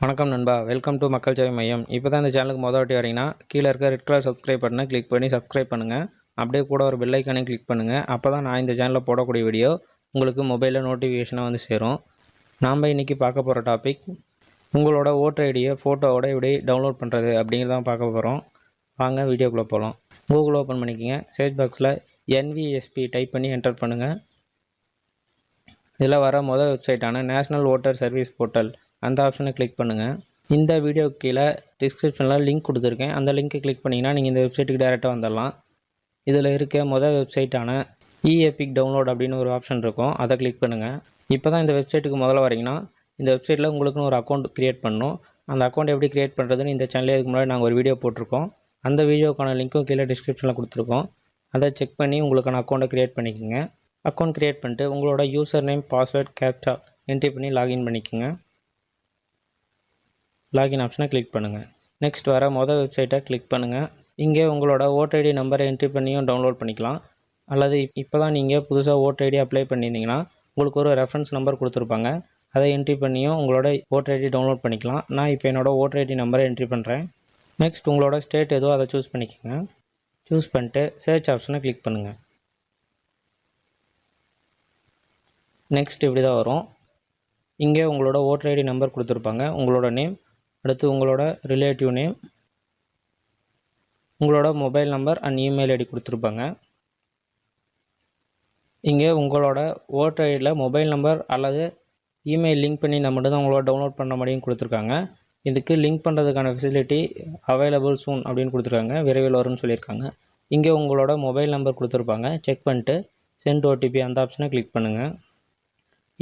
வணக்கம் நண்பா, welcome to மக்கள் சேவை மையம். இப்போ தான் இந்த சேனலுக்கு மொதல் வாட்டி வரீங்கன்னா கீழே இருக்க ரெட் கலர் சப்ஸ்கிரைப் பட்டனை கிளிக் பண்ணி சப்ஸ்கிரைப் பண்ணுங்கள். அப்படியே கூட ஒரு பெல் ஐக்கானே கிளிக் பண்ணுங்கள். அப்போ தான் நான் இந்த சேனலில் போடக்கூடிய வீடியோ உங்களுக்கு மொபைலில் நோட்டிஃபிகேஷனாக வந்து சேரும். நாம் இன்றைக்கி பார்க்க போகிற டாபிக் உங்களோட ஓட்டர் ஐடியை ஃபோட்டோவோட எப்படி டவுன்லோட் பண்ணுறது அப்படிங்கிறதான் பார்க்க போகிறோம். வாங்க வீடியோக்குள்ளே போகலாம். கூகுள் ஓப்பன் பண்ணிக்கோங்க. சர்ச் பாக்ஸில் NVSP டைப் பண்ணி என்டர் பண்ணுங்கள். இதில் வர மொதல் வெப்சைட்டான நேஷ்னல் ஓட்டர் சர்வீஸ் போர்ட்டல் அந்த ஆப்ஷனை கிளிக் பண்ணுங்கள். இந்த வீடியோக்கு கீழே டிஸ்கிரிப்ஷனில் லிங்க் கொடுத்துருக்கேன். அந்த லிங்க்கை கிளிக் பண்ணிங்கன்னா நீங்கள் இந்த வெப்சைட்டுக்கு டேரெக்டாக வந்துடலாம். இதில் இருக்க மொதல் வெப்சைட்டான எபிக் டவுன்லோட் அப்படின்னு ஒரு ஆப்ஷன் இருக்கும். அதை கிளிக் பண்ணுங்கள். இப்போ தான் இந்த வெப்சைட்டுக்கு முதல்ல வரீங்கன்னா இந்த வெப்சைட்டில் உங்களுக்குன்னு ஒரு அக்கௌண்ட் க்ரியேட் பண்ணணும். அந்த அக்கௌண்ட் எப்படி க்ரியேட் பண்ணுறதுன்னு இந்த சேனலே இதுக்கு முன்னாடி நாங்கள் ஒரு வீடியோ போட்டிருக்கோம். அந்த வீடியோக்கான லிங்க்கும் கீழே டிஸ்கிரிப்ஷனில் கொடுத்துருக்கோம். அதை செக் பண்ணி உங்களுக்கான அக்கௌண்ட்டை க்ரியேட் பண்ணிக்கோங்க. அக்கௌண்ட் க்ரியேட் பண்ணிட்டு உங்களோட user name, password, captcha entry பண்ணி லாகின் பண்ணிக்கோங்க. லாகின் ஆப்ஷனை கிளிக் பண்ணுங்கள். நெக்ஸ்ட் வர மொதல் வெப்சைட்டை கிளிக் பண்ணுங்கள். இங்கே உங்களோட ஓட்டர் ஐடி நம்பரை என்ட்ரி பண்ணியும் டவுன்லோட் பண்ணிக்கலாம். அல்லது இப்போ தான் நீங்கள் புதுசாக ஓட்டர் ஐடி அப்ளை பண்ணியிருந்தீங்கன்னா உங்களுக்கு ஒரு ரெஃபரன்ஸ் நம்பர் கொடுத்துருப்பாங்க. அதை என்ட்ரி பண்ணியும் உங்களோட ஓட்டர் ஐடி டவுன்லோட் பண்ணிக்கலாம். நான் இப்போ என்னோடய ஓட்டர் ஐடி நம்பரை என்ட்ரி பண்ணுறேன். நெக்ஸ்ட் உங்களோட ஸ்டேட் எதுவோ அதை சூஸ் பண்ணிக்கோங்க. சூஸ் பண்ணிட்டு சர்ச் ஆப்ஷனை கிளிக் பண்ணுங்கள். நெக்ஸ்ட் இப்படி தான் வரும். இங்கே உங்களோட ஓட்டர் ஐடி நம்பர் கொடுத்துருப்பாங்க, உங்களோட நேம், அடுத்து உங்களோட ரிலேட்டிவ் நேம், உங்களோட mobile number and email ID கொடுத்துருப்பாங்க. இங்கே உங்களோட ஓட்டர் ஐடியில் மொபைல் நம்பர் அல்லது இமெயில் லிங்க் பண்ணி இந்த மட்டும் தான் உங்களோட டவுன்லோட் பண்ண மாதிரியும் கொடுத்துருக்காங்க. இதுக்கு லிங்க் பண்ணுறதுக்கான ஃபெசிலிட்டி அவைலபிள் சூன் அப்படின்னு கொடுத்துருக்காங்க, விரைவில் வரும்னு சொல்லியிருக்காங்க. இங்கே உங்களோட மொபைல் நம்பர் கொடுத்துருப்பாங்க. செக் பண்ணிட்டு சென்ட் OTP அந்த ஆப்ஷனை கிளிக் பண்ணுங்கள்.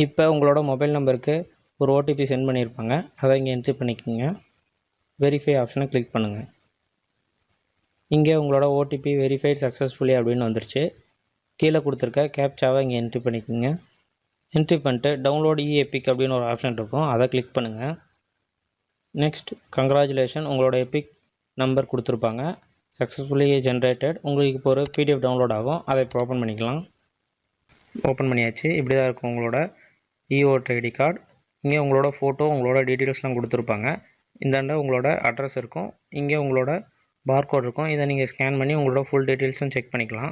இப்போ உங்களோட மொபைல் நம்பருக்கு ஒரு OTP சென்ட் பண்ணியிருப்பாங்க. அதை இங்கே என்ட்ரி பண்ணிக்கோங்க. வெரிஃபை ஆப்ஷனை கிளிக் பண்ணுங்கள். இங்கே உங்களோட OTP வெரிஃபைட் சக்ஸஸ்ஃபுல்லி அப்படின்னு வந்துருச்சு. கீழே கொடுத்துருக்க கேப்சாவை இங்கே என்ட்ரி பண்ணிக்கோங்க. என்ட்ரி பண்ணிட்டு டவுன்லோட் எபிக் அப்படின்னு ஒரு ஆப்ஷன் இருக்கும், அதை கிளிக் பண்ணுங்கள். நெக்ஸ்ட் கங்க்ராச்சுலேஷன், உங்களோட எபிக் நம்பர் கொடுத்துருப்பாங்க, சக்ஸஸ்ஃபுல்லி ஜென்ரேட்டட். உங்களுக்கு இப்போ ஒரு PDF டவுன்லோட் ஆகும், அதை இப்போ ஓப்பன் பண்ணிக்கலாம். ஓப்பன் பண்ணியாச்சு. இப்படி தான் இருக்கும் உங்களோட ஓட்டர் ஐடி கார்டு. இங்கே உங்களோட ஃபோட்டோ, உங்களோட டீட்டெயில்ஸ்லாம் கொடுத்துருப்பாங்க. இந்தாண்ட உங்களோட அட்ரஸ் இருக்கும், இங்கே உங்களோட பார்கோட் இருக்கும். இதை நீங்கள் ஸ்கேன் பண்ணி உங்களோட ஃபுல் டீட்டெயில்ஸும் செக் பண்ணிக்கலாம்.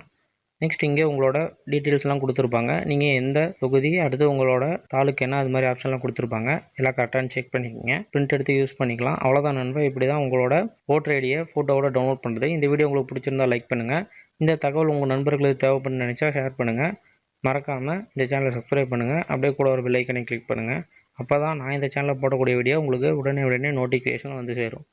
நெக்ஸ்ட் இங்கே உங்களோட டீட்டெயில்ஸ்லாம் கொடுத்துருப்பாங்க. நீங்கள் எந்த தொகுதி, அடுத்து உங்களோட தாலுக்கு என்ன, அது மாதிரி ஆப்ஷன்லாம் கொடுத்துருப்பாங்க. எல்லாம் கரெக்டானு செக் பண்ணிக்கோங்க. பிரிண்ட் எடுத்து யூஸ் பண்ணிக்கலாம். அவ்வளோதான் நண்பா. இப்படி தான் உங்களோட ஓட்டர் ஐடியை ஃபோட்டோவோட டவுன்லோட் பண்ணுறது. இந்த வீடியோ உங்களுக்கு பிடிச்சிருந்தா லைக் பண்ணுங்கள். இந்த தகவல் உங்கள் நண்பர்களுக்கு தேவைப்படுன்னு நினச்சா ஷேர் பண்ணுங்கள். மறக்காமல் இந்த சேனலை சப்ஸ்கிரைப் பண்ணுங்கள். அப்படியே கூட ஒரு பெல் ஐக்கனை கிளிக் பண்ணுங்கள். அப்போ தான் நான் இந்த சேனலில் போடக்கூடிய வீடியோ உங்களுக்கு உடனே நோட்டிஃபிகேஷன் வந்து சேரும்.